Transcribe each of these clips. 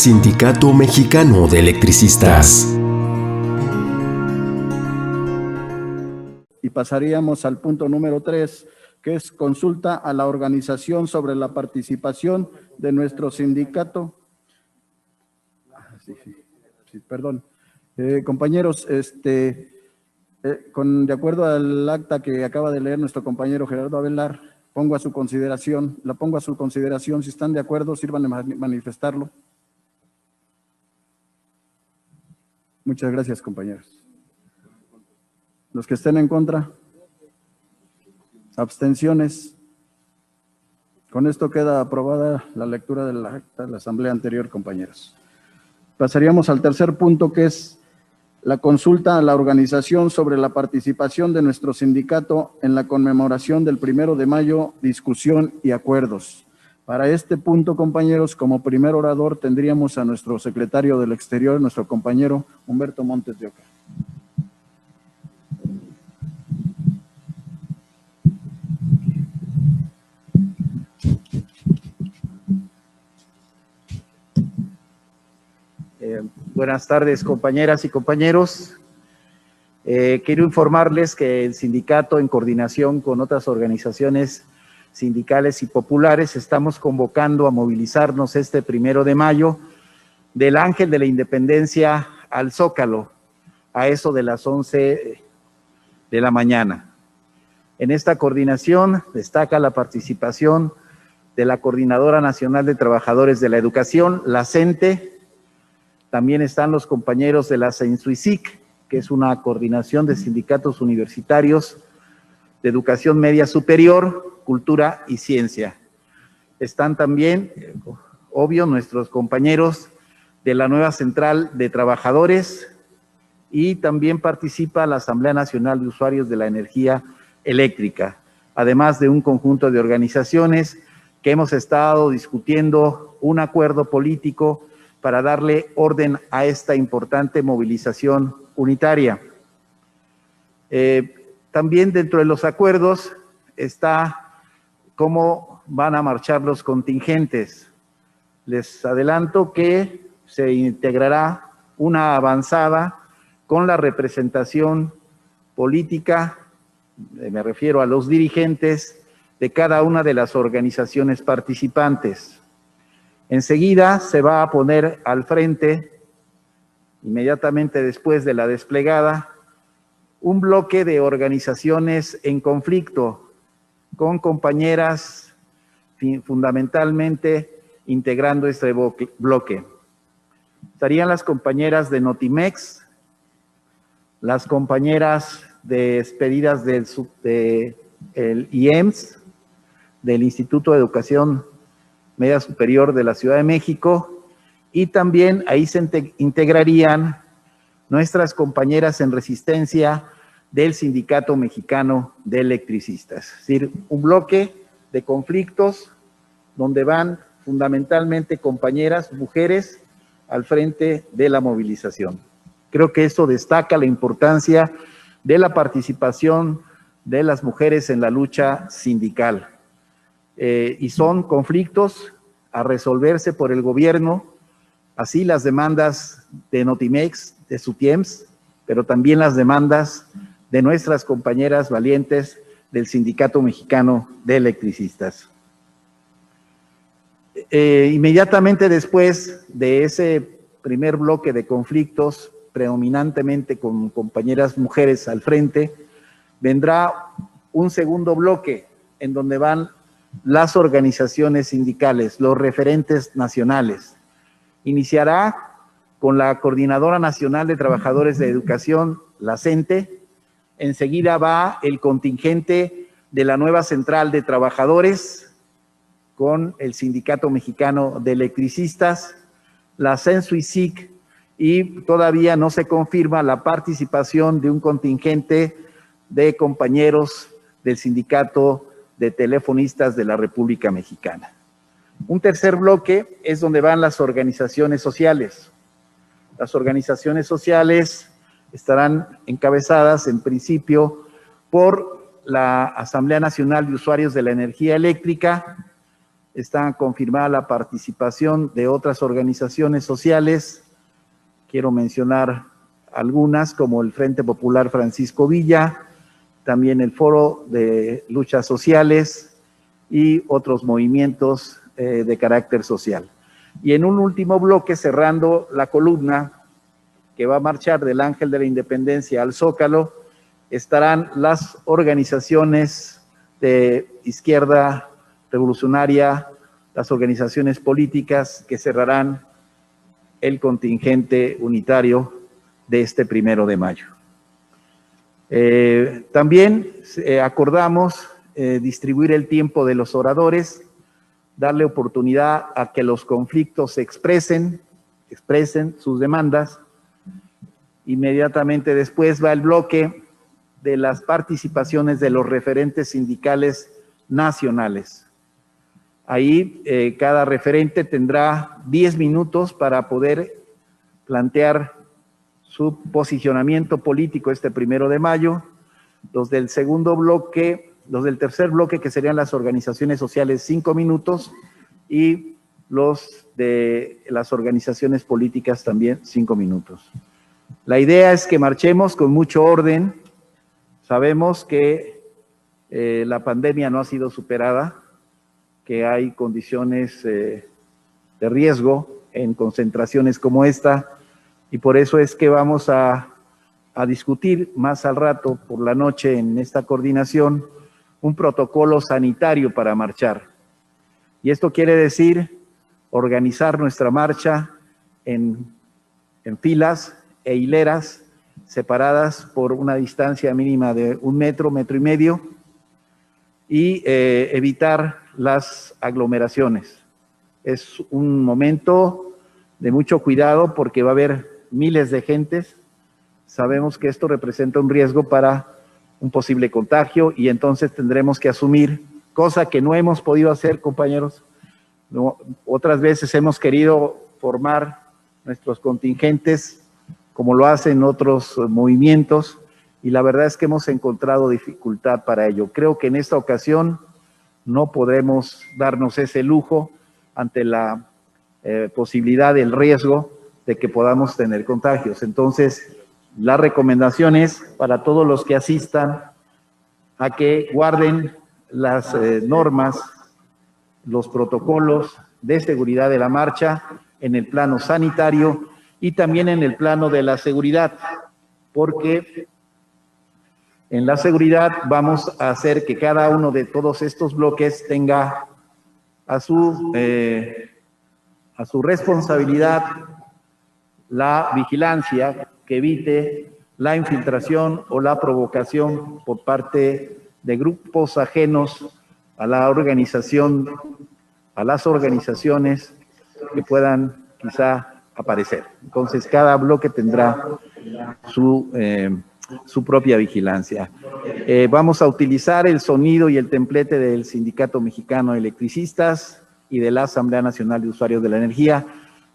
Sindicato Mexicano de Electricistas. Y pasaríamos al punto número 3, que es consulta a la organización sobre la participación de nuestro sindicato. Perdón. Compañeros, de acuerdo al acta que acaba de leer nuestro compañero Gerardo Avelar, la pongo a su consideración. Si están de acuerdo, sirvan de manifestarlo. Muchas gracias, compañeros. Los que estén en contra. Abstenciones. Con esto queda aprobada la lectura del acta de la asamblea anterior, compañeros. Pasaríamos al tercer punto, que es la consulta a la organización sobre la participación de nuestro sindicato en la conmemoración del 1 de mayo, discusión y acuerdos. Para este punto, compañeros, como primer orador tendríamos a nuestro secretario del Exterior, nuestro compañero Humberto Montes de Oca. Buenas tardes, compañeras y compañeros. Quiero informarles que el sindicato, en coordinación con otras organizaciones sindicales y populares, estamos convocando a movilizarnos este 1 de mayo del Ángel de la Independencia al Zócalo, a eso de las 11 de la mañana. En esta coordinación destaca la participación de la Coordinadora Nacional de Trabajadores de la Educación, la CENTE. También están los compañeros de la CENSUICIC, que es una coordinación de sindicatos universitarios de educación media superior, cultura y ciencia. Están también, obvio, nuestros compañeros de la nueva Central de Trabajadores, y también participa la Asamblea Nacional de Usuarios de la Energía Eléctrica, además de un conjunto de organizaciones que hemos estado discutiendo un acuerdo político para darle orden a esta importante movilización unitaria. También dentro de los acuerdos está cómo van a marchar los contingentes. Les adelanto que se integrará una avanzada con la representación política, me refiero a los dirigentes de cada una de las organizaciones participantes. Enseguida se va a poner al frente, inmediatamente después de la desplegada, un bloque de organizaciones en conflicto con compañeras fundamentalmente integrando este bloque. Estarían las compañeras de Notimex, las compañeras despedidas del IEMS, del Instituto de Educación Media Superior de la Ciudad de México, y también ahí se integrarían nuestras compañeras en resistencia del Sindicato Mexicano de Electricistas. Es decir, un bloque de conflictos donde van fundamentalmente compañeras, mujeres, al frente de la movilización. Creo que eso destaca la importancia de la participación de las mujeres en la lucha sindical. Y son conflictos a resolverse por el gobierno, así las demandas de Notimex, de Sutiems, pero también las demandas de nuestras compañeras valientes del Sindicato Mexicano de Electricistas. Inmediatamente después de ese primer bloque de conflictos, predominantemente con compañeras mujeres al frente, vendrá un segundo bloque en donde van las organizaciones sindicales, los referentes nacionales. Iniciará con la Coordinadora Nacional de Trabajadores de Educación, la CENTE. Enseguida va el contingente de la nueva Central de Trabajadores con el Sindicato Mexicano de Electricistas, la CENSUICIC, y todavía no se confirma la participación de un contingente de compañeros del Sindicato de Telefonistas de la República Mexicana. Un tercer bloque es donde van las organizaciones sociales. Las organizaciones sociales estarán encabezadas en principio por la Asamblea Nacional de Usuarios de la Energía Eléctrica, está confirmada la participación de otras organizaciones sociales. Quiero mencionar algunas, como el Frente Popular Francisco Villa, también el Foro de Luchas Sociales y otros movimientos de carácter social. Y en un último bloque, cerrando la columna que va a marchar del Ángel de la Independencia al Zócalo, estarán las organizaciones de izquierda revolucionaria, las organizaciones políticas que cerrarán el contingente unitario de este 1 de mayo. También acordamos distribuir el tiempo de los oradores, darle oportunidad a que los conflictos se expresen sus demandas. Inmediatamente después va el bloque de las participaciones de los referentes sindicales nacionales. Ahí cada referente tendrá 10 minutos para poder plantear su posicionamiento político este 1 de mayo. Los del tercer bloque, que serían las organizaciones sociales, 5 minutos, y los de las organizaciones políticas también 5 minutos. La idea es que marchemos con mucho orden. Sabemos que la pandemia no ha sido superada, que hay condiciones de riesgo en concentraciones como esta, y por eso es que vamos a discutir más al rato por la noche en esta coordinación un protocolo sanitario para marchar. Y esto quiere decir organizar nuestra marcha en filas e hileras separadas por una distancia mínima de 1 metro, 1,5 metros, y evitar las aglomeraciones. Es un momento de mucho cuidado porque va a haber miles de gentes. Sabemos que esto representa un riesgo para un posible contagio y entonces tendremos que asumir, cosa que no hemos podido hacer, compañeros. No, otras veces hemos querido formar nuestros contingentes como lo hacen otros movimientos, y la verdad es que hemos encontrado dificultad para ello. Creo que en esta ocasión no podremos darnos ese lujo ante la posibilidad del riesgo de que podamos tener contagios. Entonces, la recomendación es para todos los que asistan a que guarden las normas, los protocolos de seguridad de la marcha en el plano sanitario y también en el plano de la seguridad, porque en la seguridad vamos a hacer que cada uno de todos estos bloques tenga a su responsabilidad la vigilancia que evite la infiltración o la provocación por parte de grupos ajenos a la organización, a las organizaciones que puedan quizá aparecer. Entonces, cada bloque tendrá su propia vigilancia. Vamos a utilizar el sonido y el templete del Sindicato Mexicano de Electricistas y de la Asamblea Nacional de Usuarios de la Energía.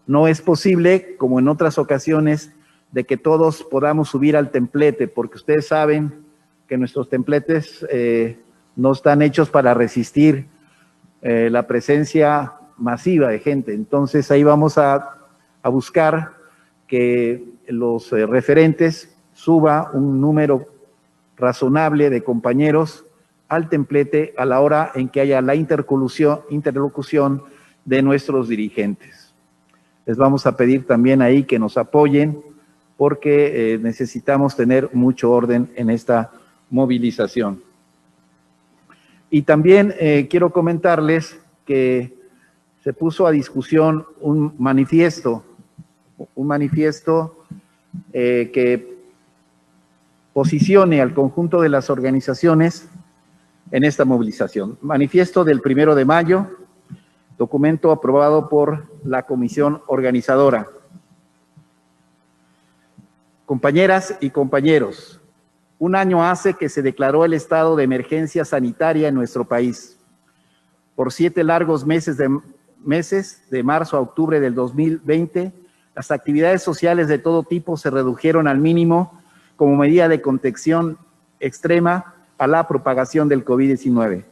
No es posible, como en otras ocasiones, de que todos podamos subir al templete, porque ustedes saben que nuestros templetes no están hechos para resistir la presencia masiva de gente. Entonces, ahí vamos a buscar que los referentes suba un número razonable de compañeros al templete a la hora en que haya la interlocución de nuestros dirigentes. Les vamos a pedir también ahí que nos apoyen porque necesitamos tener mucho orden en esta movilización. Y también quiero comentarles que se puso a discusión un manifiesto que posicione al conjunto de las organizaciones en esta movilización. Manifiesto del 1 de mayo, documento aprobado por la comisión organizadora. Compañeras y compañeros, un año hace que se declaró el estado de emergencia sanitaria en nuestro país. Por 7 largos meses, de marzo a octubre del 2020, las actividades sociales de todo tipo se redujeron al mínimo como medida de contención extrema a la propagación del COVID-19.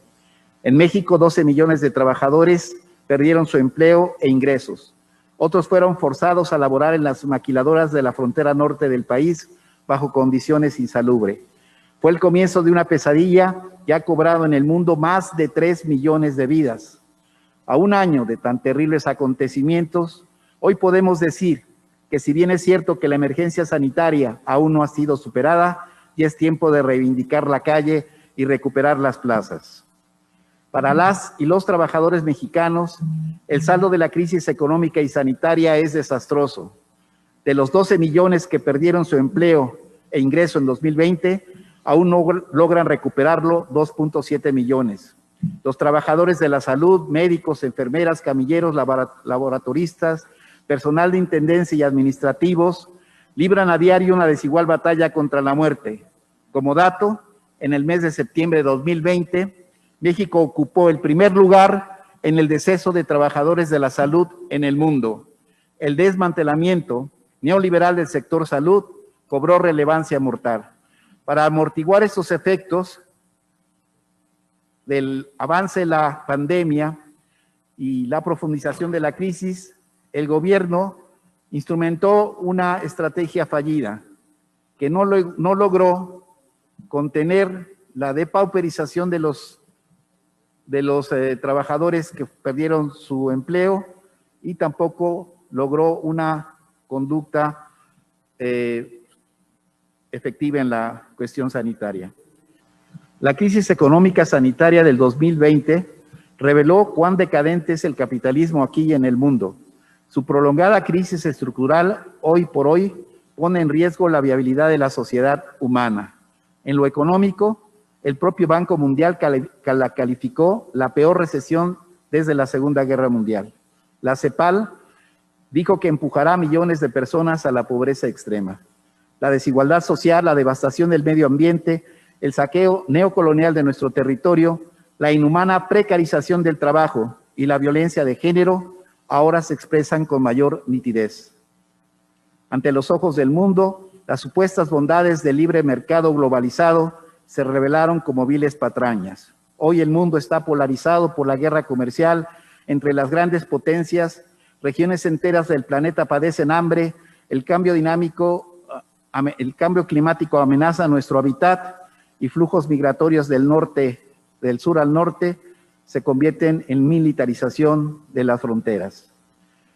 En México, 12 millones de trabajadores perdieron su empleo e ingresos. Otros fueron forzados a laborar en las maquiladoras de la frontera norte del país bajo condiciones insalubres. Fue el comienzo de una pesadilla que ha cobrado en el mundo más de 3 millones de vidas. A un año de tan terribles acontecimientos, hoy podemos decir que si bien es cierto que la emergencia sanitaria aún no ha sido superada, ya es tiempo de reivindicar la calle y recuperar las plazas. Para las y los trabajadores mexicanos, el saldo de la crisis económica y sanitaria es desastroso. De los 12 millones que perdieron su empleo e ingreso en 2020, aún no logran recuperarlo 2.7 millones. Los trabajadores de la salud, médicos, enfermeras, camilleros, laboratoristas, personal de intendencia y administrativos, libran a diario una desigual batalla contra la muerte. Como dato, en el mes de septiembre de 2020, México ocupó el primer lugar en el deceso de trabajadores de la salud en el mundo. El desmantelamiento neoliberal del sector salud cobró relevancia mortal. Para amortiguar estos efectos del avance de la pandemia y la profundización de la crisis, el gobierno instrumentó una estrategia fallida que no logró contener la depauperización de los trabajadores que perdieron su empleo y tampoco logró una conducta efectiva en la cuestión sanitaria. La crisis económica sanitaria del 2020 reveló cuán decadente es el capitalismo aquí y en el mundo. Su prolongada crisis estructural hoy por hoy pone en riesgo la viabilidad de la sociedad humana. En lo económico, el propio Banco Mundial la calificó la peor recesión desde la Segunda Guerra Mundial. La CEPAL dijo que empujará a millones de personas a la pobreza extrema. La desigualdad social, la devastación del medio ambiente, el saqueo neocolonial de nuestro territorio, la inhumana precarización del trabajo y la violencia de género ahora se expresan con mayor nitidez. Ante los ojos del mundo, las supuestas bondades del libre mercado globalizado se revelaron como viles patrañas. Hoy el mundo está polarizado por la guerra comercial entre las grandes potencias, regiones enteras del planeta padecen hambre, el cambio climático amenaza nuestro hábitat y flujos migratorios del sur al norte se convierten en militarización de las fronteras.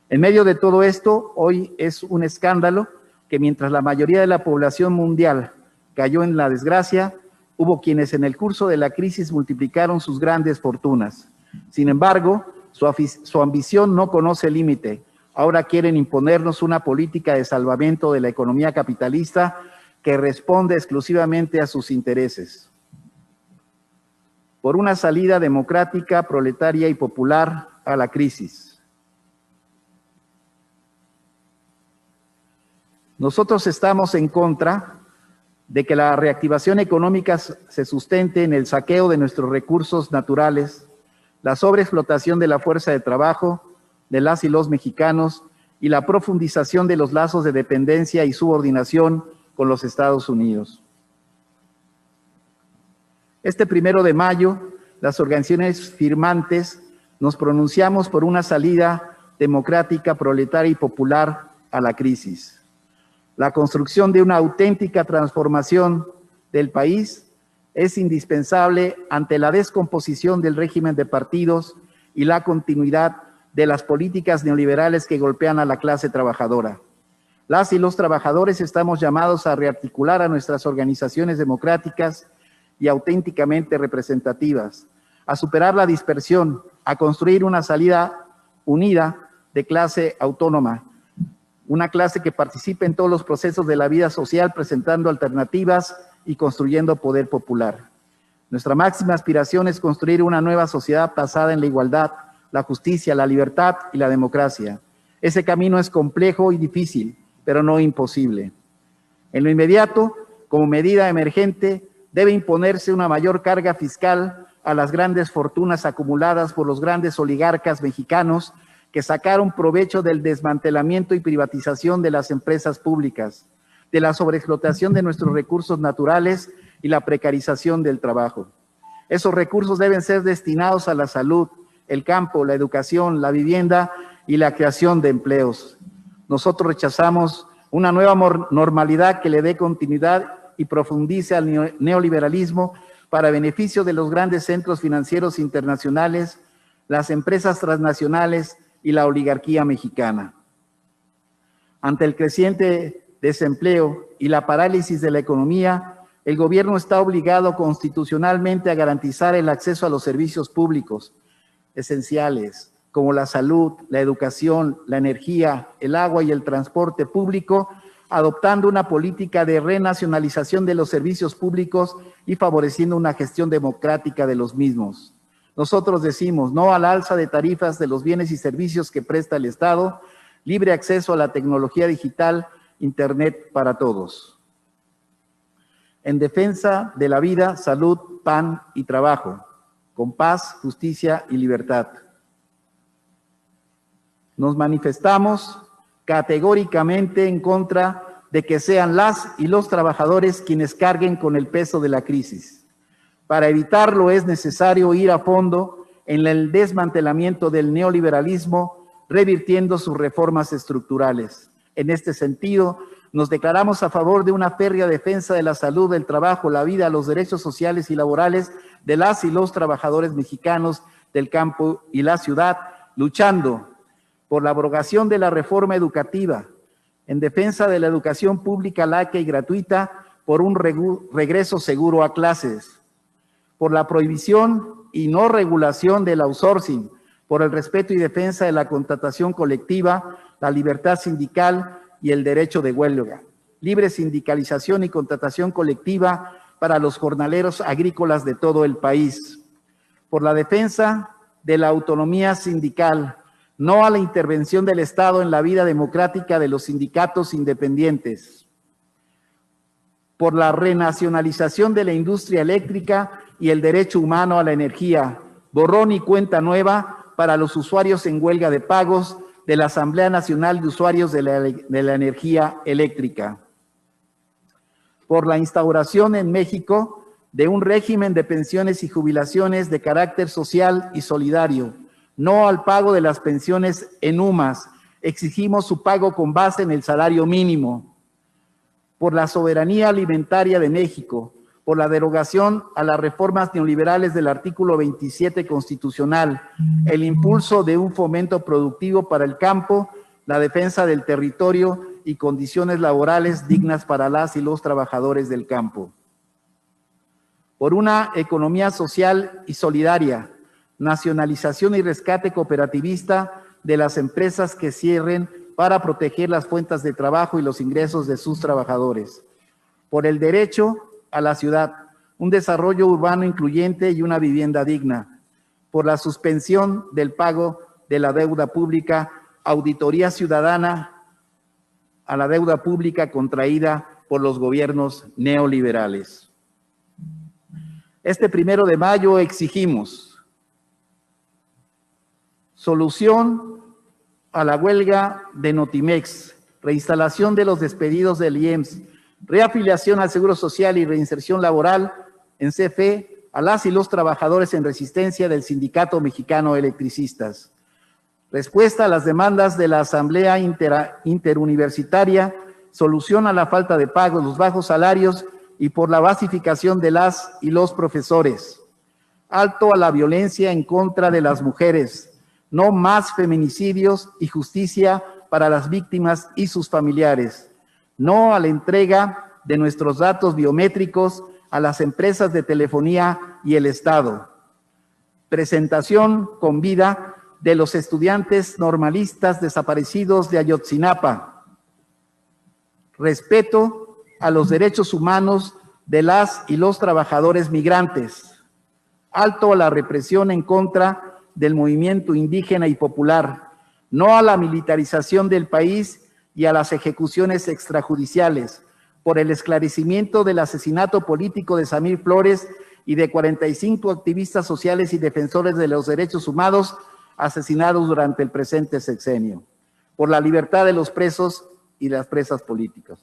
En medio de todo esto, hoy es un escándalo que mientras la mayoría de la población mundial cayó en la desgracia, hubo quienes en el curso de la crisis multiplicaron sus grandes fortunas. Sin embargo, su ambición no conoce límite. Ahora quieren imponernos una política de salvamento de la economía capitalista que responde exclusivamente a sus intereses. Por una salida democrática, proletaria y popular a la crisis. Nosotros estamos en contra de que la reactivación económica se sustente en el saqueo de nuestros recursos naturales, la sobreexplotación de la fuerza de trabajo de las y los mexicanos y la profundización de los lazos de dependencia y subordinación con los Estados Unidos. Este 1 de mayo, las organizaciones firmantes nos pronunciamos por una salida democrática, proletaria y popular a la crisis. La construcción de una auténtica transformación del país es indispensable ante la descomposición del régimen de partidos y la continuidad de las políticas neoliberales que golpean a la clase trabajadora. Las y los trabajadores estamos llamados a rearticular a nuestras organizaciones democráticas y auténticamente representativas, a superar la dispersión, a construir una salida unida de clase autónoma, una clase que participe en todos los procesos de la vida social presentando alternativas y construyendo poder popular. Nuestra máxima aspiración es construir una nueva sociedad basada en la igualdad, la justicia, la libertad y la democracia. Ese camino es complejo y difícil, pero no imposible. En lo inmediato, como medida emergente, debe imponerse una mayor carga fiscal a las grandes fortunas acumuladas por los grandes oligarcas mexicanos que sacaron provecho del desmantelamiento y privatización de las empresas públicas, de la sobreexplotación de nuestros recursos naturales y la precarización del trabajo. Esos recursos deben ser destinados a la salud, el campo, la educación, la vivienda y la creación de empleos. Nosotros rechazamos una nueva normalidad que le dé continuidad y profundice al neoliberalismo para beneficio de los grandes centros financieros internacionales, las empresas transnacionales y la oligarquía mexicana. Ante el creciente desempleo y la parálisis de la economía, el gobierno está obligado constitucionalmente a garantizar el acceso a los servicios públicos esenciales, como la salud, la educación, la energía, el agua y el transporte público, adoptando una política de renacionalización de los servicios públicos y favoreciendo una gestión democrática de los mismos. Nosotros decimos no al alza de tarifas de los bienes y servicios que presta el Estado, libre acceso a la tecnología digital, Internet para todos. En defensa de la vida, salud, pan y trabajo, con paz, justicia y libertad. Nos manifestamos categóricamente en contra de que sean las y los trabajadores quienes carguen con el peso de la crisis. Para evitarlo es necesario ir a fondo en el desmantelamiento del neoliberalismo, revirtiendo sus reformas estructurales. En este sentido, nos declaramos a favor de una férrea defensa de la salud, del trabajo, la vida, los derechos sociales y laborales de las y los trabajadores mexicanos del campo y la ciudad, luchando por la abrogación de la reforma educativa, en defensa de la educación pública laica y gratuita, por un regreso seguro a clases, por la prohibición y no regulación del outsourcing, por el respeto y defensa de la contratación colectiva, la libertad sindical y el derecho de huelga, libre sindicalización y contratación colectiva para los jornaleros agrícolas de todo el país, por la defensa de la autonomía sindical, no a la intervención del Estado en la vida democrática de los sindicatos independientes, por la renacionalización de la industria eléctrica y el derecho humano a la energía, borrón y cuenta nueva para los usuarios en huelga de pagos de la Asamblea Nacional de Usuarios de la Energía Eléctrica, por la instauración en México de un régimen de pensiones y jubilaciones de carácter social y solidario, no al pago de las pensiones en UMAS, exigimos su pago con base en el salario mínimo, por la soberanía alimentaria de México, por la derogación a las reformas neoliberales del artículo 27 constitucional, el impulso de un fomento productivo para el campo, la defensa del territorio y condiciones laborales dignas para las y los trabajadores del campo. Por una economía social y solidaria, nacionalización y rescate cooperativista de las empresas que cierren para proteger las fuentes de trabajo y los ingresos de sus trabajadores. Por el derecho a la ciudad, un desarrollo urbano incluyente y una vivienda digna. Por la suspensión del pago de la deuda pública, auditoría ciudadana a la deuda pública contraída por los gobiernos neoliberales. Este 1 de mayo exigimos solución a la huelga de Notimex, reinstalación de los despedidos del IEMSS, reafiliación al Seguro Social y reinserción laboral en CFE a las y los trabajadores en resistencia del Sindicato Mexicano de Electricistas. Respuesta a las demandas de la Asamblea Interuniversitaria, solución a la falta de pago, los bajos salarios y por la basificación de las y los profesores. Alto a la violencia en contra de las mujeres, no más feminicidios y justicia para las víctimas y sus familiares. No a la entrega de nuestros datos biométricos a las empresas de telefonía y el Estado. Presentación con vida de los estudiantes normalistas desaparecidos de Ayotzinapa. Respeto a los derechos humanos de las y los trabajadores migrantes. Alto a la represión en contra del movimiento indígena y popular. No a la militarización del país y a las ejecuciones extrajudiciales, por el esclarecimiento del asesinato político de Samir Flores y de 45 activistas sociales y defensores de los derechos humanos asesinados durante el presente sexenio, por la libertad de los presos y las presas políticas.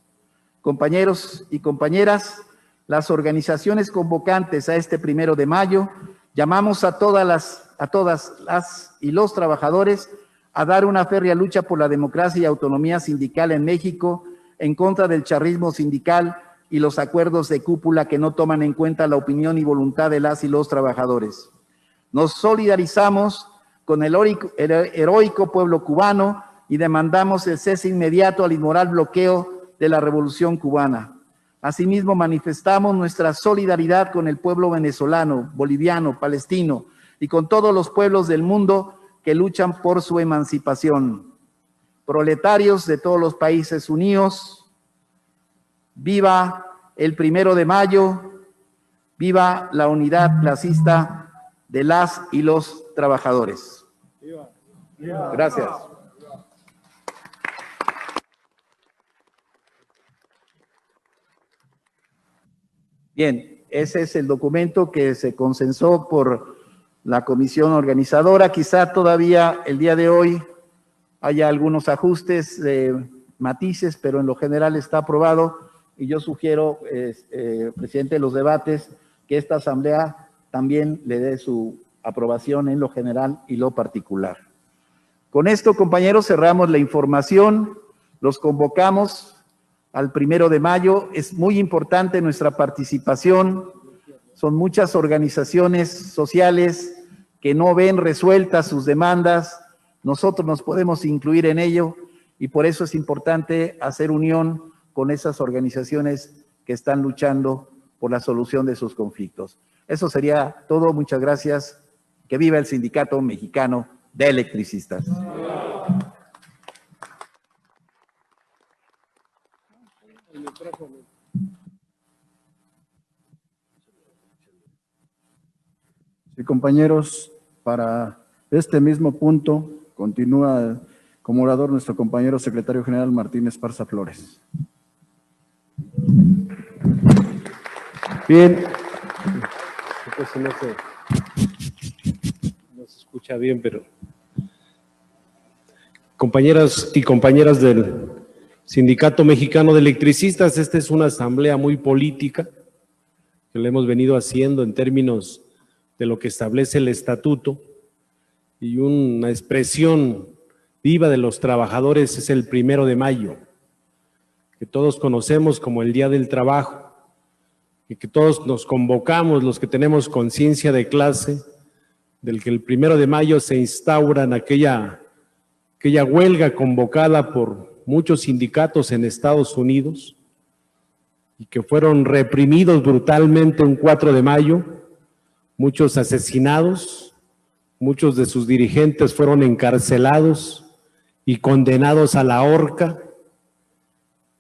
Compañeros y compañeras, las organizaciones convocantes a este 1 de mayo, llamamos a todas las y los trabajadores a dar una férrea lucha por la democracia y autonomía sindical en México, en contra del charrismo sindical y los acuerdos de cúpula que no toman en cuenta la opinión y voluntad de las y los trabajadores. Nos solidarizamos con el heroico pueblo cubano y demandamos el cese inmediato al inmoral bloqueo de la Revolución Cubana. Asimismo, manifestamos nuestra solidaridad con el pueblo venezolano, boliviano, palestino y con todos los pueblos del mundo que luchan por su emancipación. Proletarios de todos los países unidos, viva el 1 de mayo, viva la unidad clasista de las y los trabajadores. Gracias. Bien, ese es el documento que se consensó por la comisión organizadora. Quizá todavía el día de hoy haya algunos ajustes, matices, pero en lo general está aprobado y yo sugiero, presidente de los debates, que esta asamblea también le dé su aprobación en lo general y lo particular. Con esto, compañeros, cerramos la información, los convocamos al 1 de mayo. Es muy importante nuestra participación. Son muchas organizaciones sociales que no ven resueltas sus demandas. Nosotros nos podemos incluir en ello y por eso es importante hacer unión con esas organizaciones que están luchando por la solución de sus conflictos. Eso sería todo. Muchas gracias. Que viva el Sindicato Mexicano de Electricistas. Sí, compañeros, para este mismo punto continúa como orador nuestro compañero secretario general Martín Esparza Flores. Bien. No se escucha bien, pero compañeras y compañeras del Sindicato Mexicano de Electricistas, esta es una asamblea muy política que le hemos venido haciendo en términos de lo que establece el estatuto y una expresión viva de los trabajadores es el 1 de mayo, que todos conocemos como el Día del Trabajo y que todos nos convocamos, los que tenemos conciencia de clase, del que el 1 de mayo se instaura en aquella huelga convocada por muchos sindicatos en Estados Unidos y que fueron reprimidos brutalmente un 4 de mayo, muchos asesinados, muchos de sus dirigentes fueron encarcelados y condenados a la horca,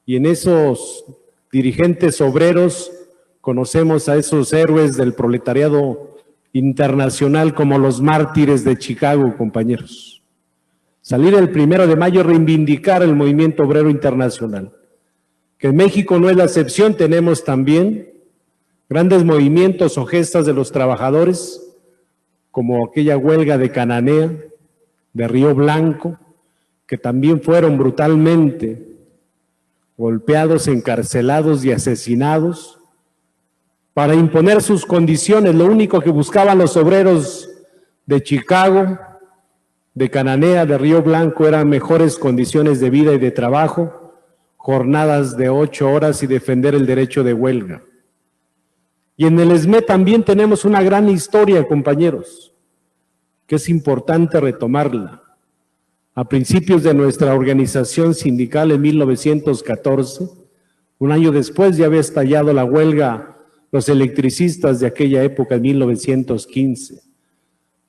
y en esos dirigentes obreros conocemos a esos héroes del proletariado internacional como los mártires de Chicago, compañeros. Salir el 1 de mayo a reivindicar el movimiento obrero internacional, que en México no es la excepción. Tenemos también grandes movimientos o gestas de los trabajadores, como aquella huelga de Cananea, de Río Blanco, que también fueron brutalmente golpeados, encarcelados y asesinados para imponer sus condiciones. Lo único que buscaban los obreros de Chicago, de Cananea, de Río Blanco, eran mejores condiciones de vida y de trabajo, jornadas de 8 horas y defender el derecho de huelga. Y en el ESME también tenemos una gran historia, compañeros, que es importante retomarla. A principios de nuestra organización sindical en 1914, un año después ya había estallado la huelga, los electricistas de aquella época en 1915,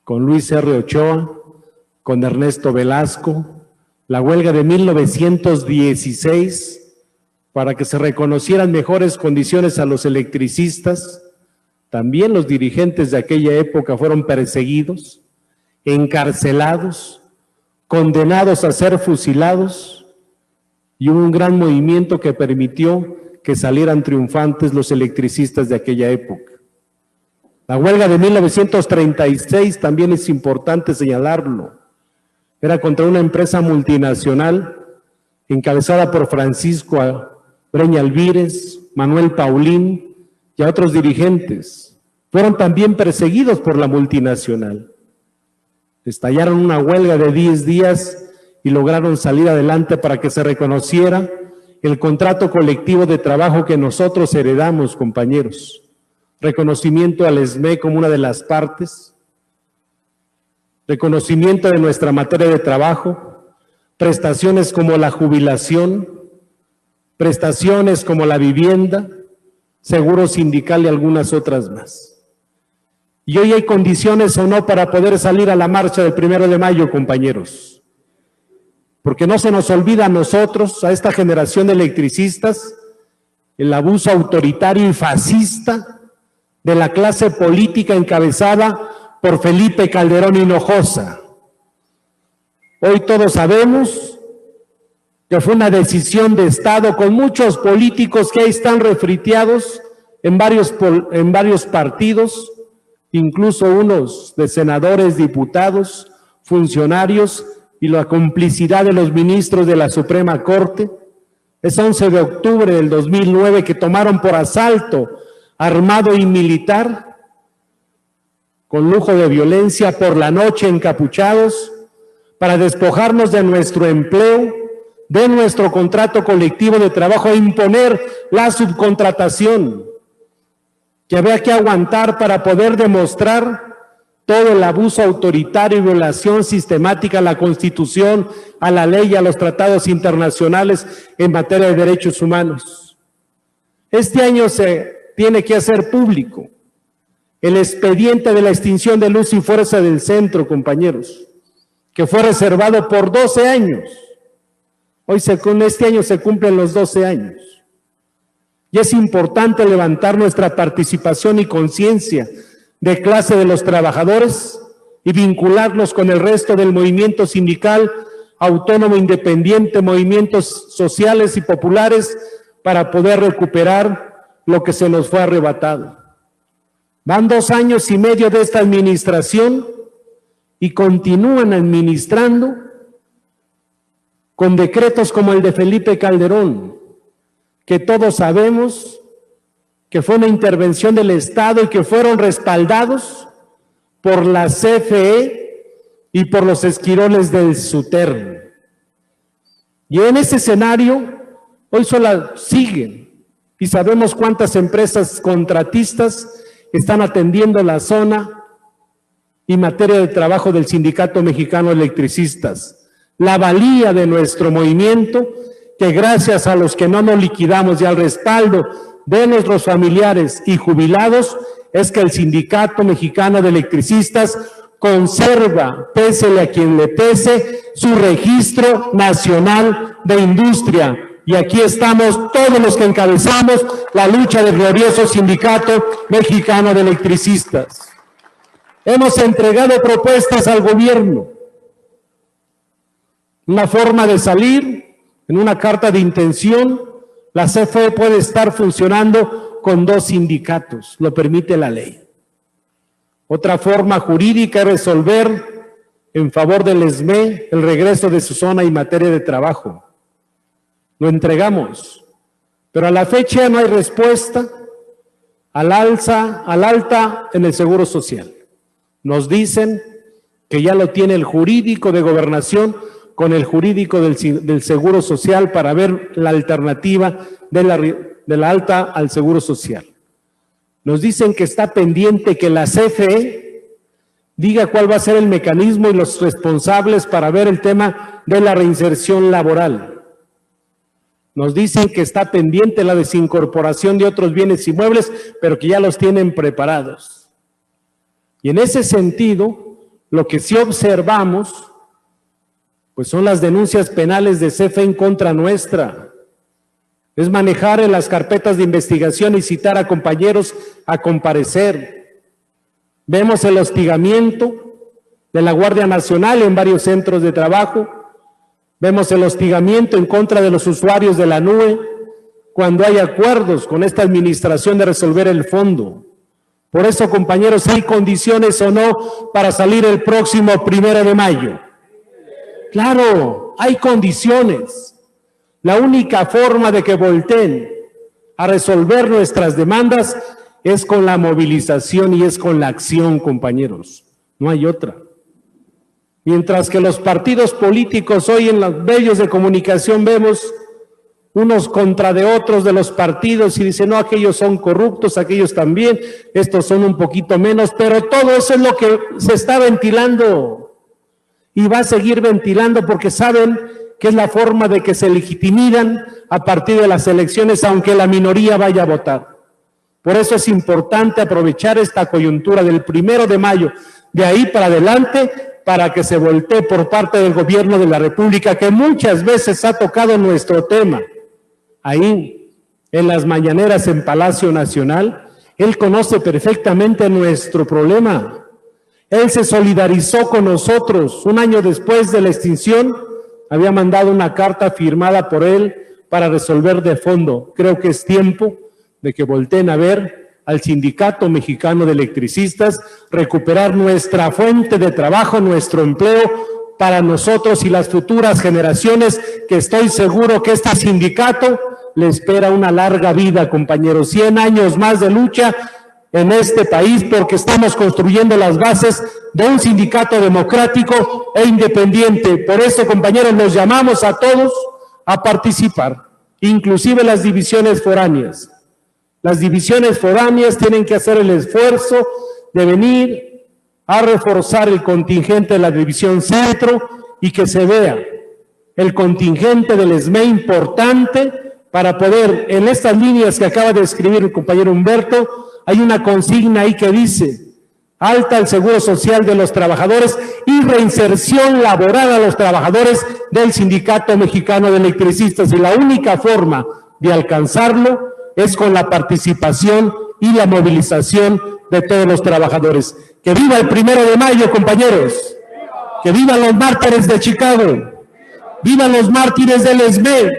con Luis R. Ochoa, con Ernesto Velasco, la huelga de 1916, para que se reconocieran mejores condiciones a los electricistas. También los dirigentes de aquella época fueron perseguidos, encarcelados, condenados a ser fusilados, y hubo un gran movimiento que permitió que salieran triunfantes los electricistas de aquella época. La huelga de 1936 también es importante señalarlo. Era contra una empresa multinacional encabezada por Francisco Breña Alvírez, Manuel Paulín y y a otros dirigentes. Fueron también perseguidos por la multinacional. Estallaron una huelga de 10 días y lograron salir adelante para que se reconociera el contrato colectivo de trabajo que nosotros heredamos, compañeros. Reconocimiento al ESME como una de las partes, reconocimiento de nuestra materia de trabajo, prestaciones como la jubilación, prestaciones como la vivienda, seguro sindical y algunas otras más. Y hoy hay condiciones o no para poder salir a la marcha del 1 de mayo, compañeros. Porque no se nos olvida a nosotros, a esta generación de electricistas, el abuso autoritario y fascista de la clase política encabezada por Felipe Calderón Hinojosa. Hoy todos sabemos que fue una decisión de Estado con muchos políticos que ahí están refriteados en varios partidos, incluso unos de senadores, diputados, funcionarios y la complicidad de los ministros de la Suprema Corte. Es 11 de octubre del 2009 que tomaron por asalto armado y militar, con lujo de violencia, por la noche encapuchados, para despojarnos de nuestro empleo, de nuestro contrato colectivo de trabajo e imponer la subcontratación que había que aguantar para poder demostrar todo el abuso autoritario y violación sistemática a la Constitución, a la ley y a los tratados internacionales en materia de derechos humanos. Este año se tiene que hacer público el expediente de la extinción de luz y fuerza del centro, compañeros, que fue reservado por 12 años. Hoy con este año se cumplen los 12 años. Y es importante levantar nuestra participación y conciencia de clase de los trabajadores y vincularnos con el resto del movimiento sindical, autónomo, independiente, movimientos sociales y populares para poder recuperar lo que se nos fue arrebatado. Van 2 años y medio de esta administración y continúan administrando con decretos como el de Felipe Calderón, que todos sabemos que fue una intervención del Estado y que fueron respaldados por la CFE y por los esquiroles del SUTER. Y en ese escenario, hoy solo siguen, y sabemos cuántas empresas contratistas están atendiendo la zona y materia de trabajo del Sindicato Mexicano de Electricistas. La valía de nuestro movimiento, que gracias a los que no nos liquidamos y al respaldo de nuestros familiares y jubilados, es que el Sindicato Mexicano de Electricistas conserva, pésele a quien le pese, su registro nacional de industria. Y aquí estamos todos los que encabezamos la lucha del glorioso Sindicato Mexicano de Electricistas. Hemos entregado propuestas al gobierno, una forma de salir en una carta de intención. La CFE puede estar funcionando con 2 sindicatos, lo permite la ley. Otra forma jurídica es resolver en favor del ESME el regreso de su zona y materia de trabajo. Lo entregamos, pero a la fecha no hay respuesta al alta en el Seguro Social. Nos dicen que ya lo tiene el jurídico de Gobernación con el jurídico del Seguro Social para ver la alternativa de la alta al Seguro Social. Nos dicen que está pendiente que la CFE diga cuál va a ser el mecanismo y los responsables para ver el tema de la reinserción laboral. Nos dicen que está pendiente la desincorporación de otros bienes inmuebles, pero que ya los tienen preparados. Y en ese sentido, lo que sí observamos pues son las denuncias penales de CFE en contra nuestra. Es manejar en las carpetas de investigación y citar a compañeros a comparecer. Vemos el hostigamiento de la Guardia Nacional en varios centros de trabajo. Vemos el hostigamiento en contra de los usuarios de la nube cuando hay acuerdos con esta administración de resolver el fondo. Por eso, compañeros, ¿hay condiciones o no para salir el próximo 1 de mayo? Claro, hay condiciones. La única forma de que volteen a resolver nuestras demandas es con la movilización y es con la acción, compañeros. No hay otra. Mientras que los partidos políticos hoy en los medios de comunicación vemos unos contra de otros de los partidos y dicen, no, aquellos son corruptos, aquellos también, estos son un poquito menos, pero todo eso es lo que se está ventilando y va a seguir ventilando porque saben que es la forma de que se legitimizan a partir de las elecciones, aunque la minoría vaya a votar. Por eso es importante aprovechar esta coyuntura del 1 de mayo, de ahí para adelante, para que se voltee por parte del gobierno de la República, que muchas veces ha tocado nuestro tema. Ahí, en las mañaneras en Palacio Nacional, él conoce perfectamente nuestro problema. Él se solidarizó con nosotros. Un año después de la extinción, había mandado una carta firmada por él para resolver de fondo. Creo que es tiempo de que volteen a ver al Sindicato Mexicano de Electricistas, recuperar nuestra fuente de trabajo, nuestro empleo para nosotros y las futuras generaciones, que estoy seguro que este sindicato le espera una larga vida, compañeros, 100 años más de lucha en este país, porque estamos construyendo las bases de un sindicato democrático e independiente. Por eso, compañeros, los llamamos a todos a participar, inclusive las divisiones foráneas. Las divisiones foráneas tienen que hacer el esfuerzo de venir a reforzar el contingente de la División Centro y que se vea el contingente del ESME importante para poder, en estas líneas que acaba de escribir el compañero Humberto, hay una consigna ahí que dice: alta el seguro social de los trabajadores y reinserción laboral a los trabajadores del Sindicato Mexicano de Electricistas. Y la única forma de alcanzarlo es con la participación y la movilización de todos los trabajadores. ¡Que viva el 1 de mayo, compañeros! ¡Que vivan los mártires de Chicago! ¡Vivan los mártires del ESME!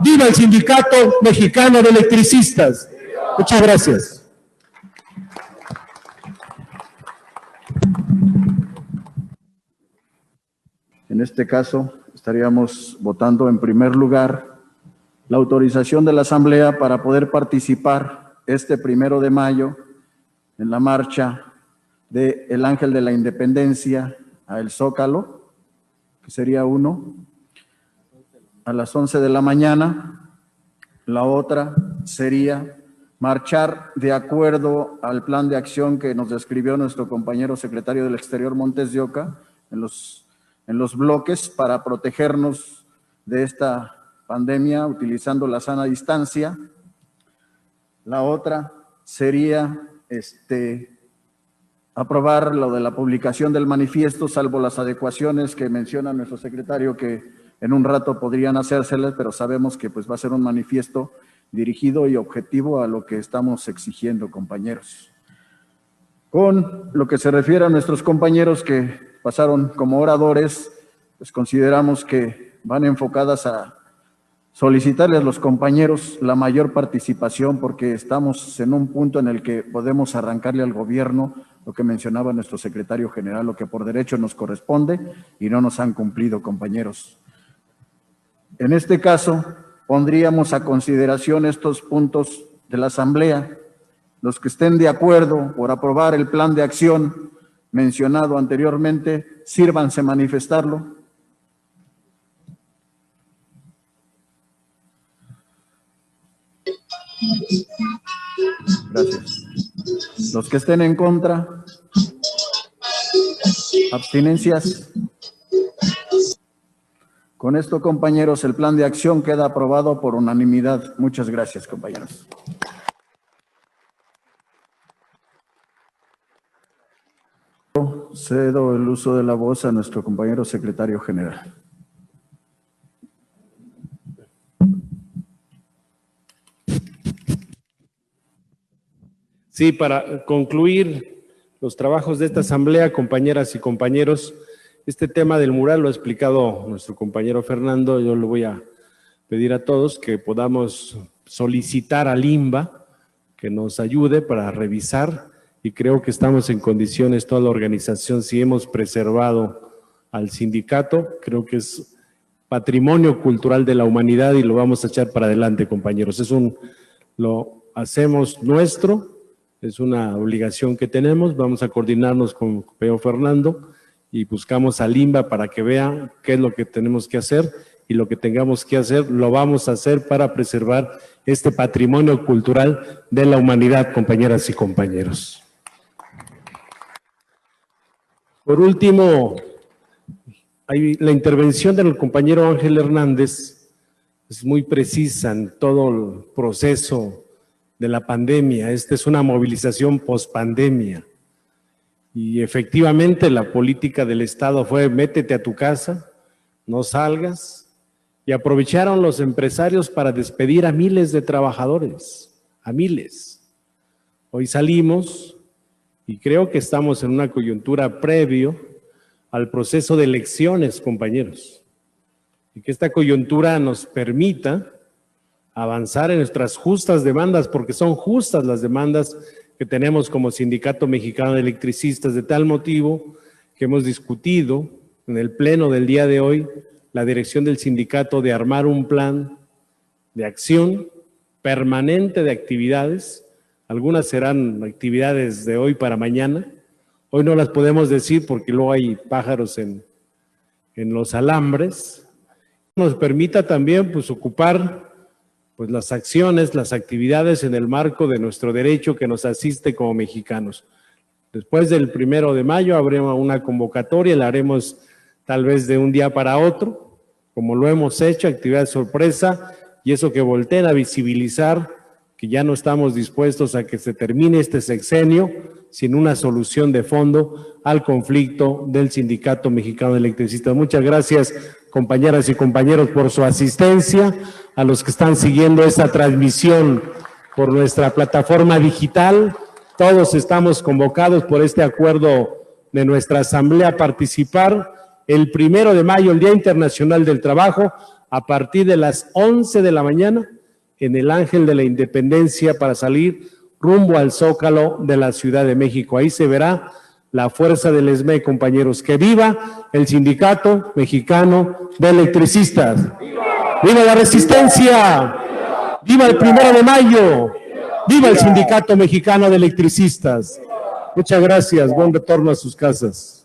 ¡Viva el Sindicato Mexicano de Electricistas! Muchas gracias. En este caso, estaríamos votando en primer lugar la autorización de la Asamblea para poder participar este 1 de mayo en la marcha del Ángel de la Independencia a El Zócalo, que sería uno, a las 11 de la mañana. La otra sería marchar de acuerdo al plan de acción que nos describió nuestro compañero secretario del Exterior, Montes de Oca, en los bloques para protegernos de esta pandemia utilizando la sana distancia. La otra sería aprobar lo de la publicación del manifiesto, salvo las adecuaciones que menciona nuestro secretario que en un rato podrían hacérselas, pero sabemos que pues va a ser un manifiesto dirigido y objetivo a lo que estamos exigiendo, compañeros. Con lo que se refiere a nuestros compañeros que pasaron como oradores, pues consideramos que van enfocadas a solicitarles a los compañeros la mayor participación, porque estamos en un punto en el que podemos arrancarle al gobierno lo que mencionaba nuestro secretario general, lo que por derecho nos corresponde y no nos han cumplido, compañeros. En este caso, pondríamos a consideración estos puntos de la Asamblea. Los que estén de acuerdo por aprobar el plan de acción mencionado anteriormente, sírvanse manifestarlo. Gracias. Los que estén en contra, abstinencias. Con esto, compañeros, el plan de acción queda aprobado por unanimidad. Muchas gracias, compañeros. Cedo el uso de la voz a nuestro compañero secretario general. Sí, para concluir los trabajos de esta asamblea, compañeras y compañeros, este tema del mural lo ha explicado nuestro compañero Fernando. Yo le voy a pedir a todos que podamos solicitar al INBA que nos ayude para revisar, y creo que estamos en condiciones, toda la organización, si hemos preservado al sindicato, creo que es patrimonio cultural de la humanidad y lo vamos a echar para adelante, compañeros. Lo hacemos nuestro es una obligación que tenemos. Vamos a coordinarnos con el compañero Fernando y buscamos al INBA para que vea qué es lo que tenemos que hacer, y lo que tengamos que hacer lo vamos a hacer para preservar este patrimonio cultural de la humanidad, compañeras y compañeros. Por último, la intervención del compañero Ángel Hernández es muy precisa en todo el proceso de la pandemia. Esta es una movilización pospandemia. Y efectivamente la política del Estado fue: métete a tu casa, no salgas. Y aprovecharon los empresarios para despedir a miles de trabajadores, a miles. Hoy salimos y creo que estamos en una coyuntura previo al proceso de elecciones, compañeros. Y que esta coyuntura nos permita avanzar en nuestras justas demandas, porque son justas las demandas que tenemos como Sindicato Mexicano de Electricistas, de tal motivo que hemos discutido en el pleno del día de hoy la dirección del sindicato de armar un plan de acción permanente de actividades. Algunas serán actividades de hoy para mañana. Hoy no las podemos decir porque luego hay pájaros en los alambres. Nos permita también pues ocupar pues las acciones, las actividades en el marco de nuestro derecho que nos asiste como mexicanos. Después del 1 de mayo habrá una convocatoria, la haremos tal vez de un día para otro, como lo hemos hecho, actividad sorpresa, y eso que volteen a visibilizar que ya no estamos dispuestos a que se termine este sexenio sin una solución de fondo al conflicto del Sindicato Mexicano de Electricistas. Muchas gracias, compañeras y compañeros, por su asistencia, a los que están siguiendo esta transmisión por nuestra plataforma digital. Todos estamos convocados por este acuerdo de nuestra asamblea a participar el 1 de mayo, el Día Internacional del Trabajo, a partir de las 11 de la mañana, en el Ángel de la Independencia, para salir rumbo al Zócalo de la Ciudad de México. Ahí se verá la fuerza del ESME, compañeros. ¡Que viva el Sindicato Mexicano de Electricistas! ¡Viva la resistencia! ¡Viva el 1 de mayo! ¡Viva el Sindicato Mexicano de Electricistas! Muchas gracias. Buen retorno a sus casas.